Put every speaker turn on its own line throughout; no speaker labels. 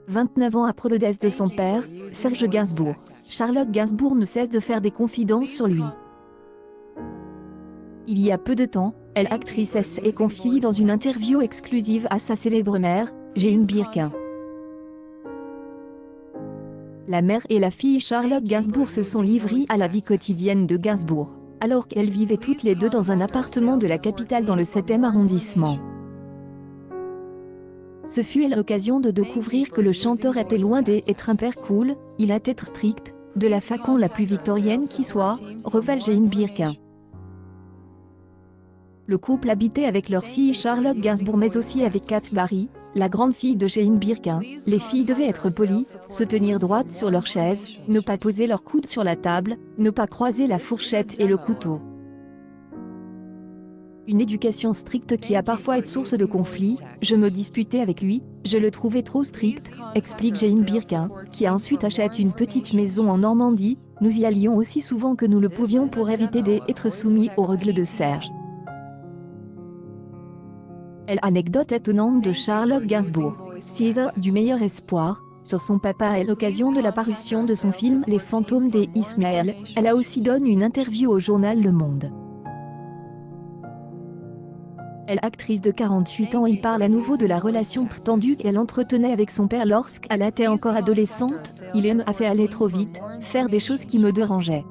29 ans après le décès de son père, Serge Gainsbourg, Charlotte Gainsbourg ne cesse de faire des confidences sur lui. Il y a peu de temps, elle, actrice, s'est confiée dans une interview exclusive à sa célèbre mère, Jane Birkin. La mère et la fille Charlotte Gainsbourg se sont livrées à la vie quotidienne de Gainsbourg, alors qu'elles vivaient toutes les deux dans un appartement de la capitale dans le 7e arrondissement. Ce fut l'occasion de découvrir que le chanteur était loin d'être un père cool, il a être strict, de la façon la plus victorienne qui soit, révèle Jane Birkin. Le couple habitait avec leur fille Charlotte Gainsbourg mais aussi avec Kate Barry, la grande fille de Jane Birkin. Les filles devaient être polies, se tenir droites sur leur chaise, ne pas poser leurs coudes sur la table, ne pas croiser la fourchette et le couteau. Une éducation stricte qui a parfois été source de conflits. Je me disputais avec lui, je le trouvais trop strict, explique Jane Birkin, qui a ensuite acheté une petite maison en Normandie. Nous y allions aussi souvent que nous le pouvions pour éviter d'être soumis aux règles de Serge. Anecdote étonnante de Charlotte Gainsbourg. 6 heures du meilleur espoir. Sur son papa à l'occasion de la parution de son film Les fantômes d'Ismaël, elle a aussi donné une interview au journal Le Monde. Elle, actrice de 48 ans, y parle à nouveau de la relation tendue qu'elle entretenait avec son père lorsqu'elle était encore adolescente. Il m'a fait aller trop vite, faire des choses qui me dérangeaient.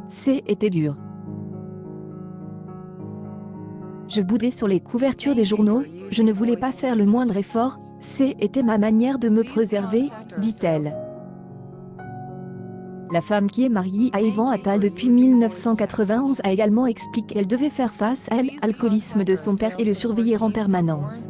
C'était dur. Je boudais sur les couvertures des journaux, je ne voulais pas faire le moindre effort, c'était ma manière de me préserver, dit-elle. La femme qui est mariée à Yvan Attal depuis 1991 a également expliqué qu'elle devait faire face à l'alcoolisme de son père et le surveiller en permanence.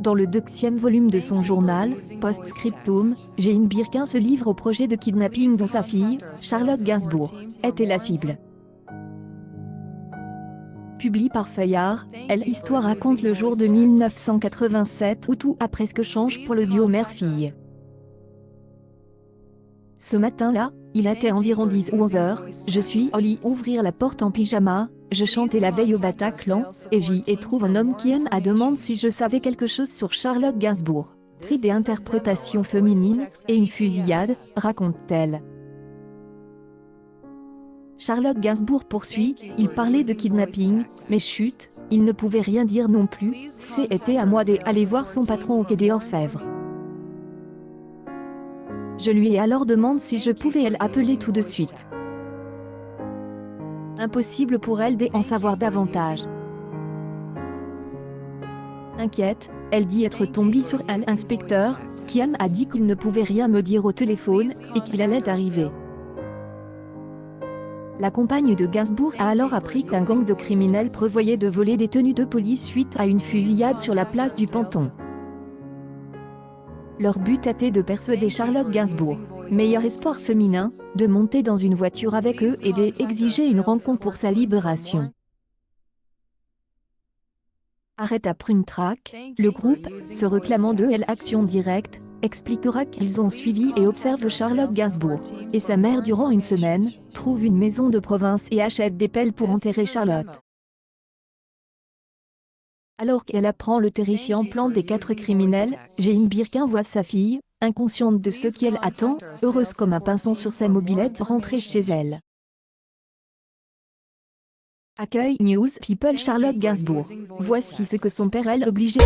Dans le 2e volume de son journal, Post-Scriptum, Jane Birkin se livre au projet de kidnapping dont sa fille, Charlotte Gainsbourg, était la cible. Publié par Fayard, l'histoire raconte le jour de 1987 où tout a presque changé pour le duo mère-fille. Ce matin-là, il était environ 10 ou 11 heures, je suis allée ouvrir la porte en pyjama, je chantais la veille au Bataclan, et j'y trouve un homme qui me demande si je savais quelque chose sur Charlotte Gainsbourg. Pris des interprétations féminines, et une fusillade, raconte-t-elle. Charlotte Gainsbourg poursuit, il parlait de kidnapping, mais chut, il ne pouvait rien dire non plus, c'était à moi d'aller voir son patron au quai des Orfèvres. Je lui ai alors demandé si je pouvais l'appeler tout de suite. Impossible pour elle d'en savoir davantage. Inquiète, elle dit être tombée sur un inspecteur, qui a dit qu'il ne pouvait rien me dire au téléphone, et qu'il allait arriver. La compagne de Gainsbourg a alors appris qu'un gang de criminels prévoyait de voler des tenues de police suite à une fusillade sur la place du Panthon. Leur but était de persuader Charlotte Gainsbourg, meilleur espoir féminin, de monter dans une voiture avec eux et d'exiger une rencontre pour sa libération. Arrête à Prune-Track, le groupe, se réclamant de l'action directe, expliquera qu'ils ont suivi et observent Charlotte Gainsbourg, et sa mère durant une semaine, trouve une maison de province et achète des pelles pour enterrer Charlotte. Alors qu'elle apprend le terrifiant plan des 4 criminels, Jane Birkin voit sa fille, inconsciente de ce qu'elle attend, heureuse comme un pinson sur sa mobilette rentrer chez elle. Accueil News People Charlotte Gainsbourg. Voici ce que son père l'a obligé.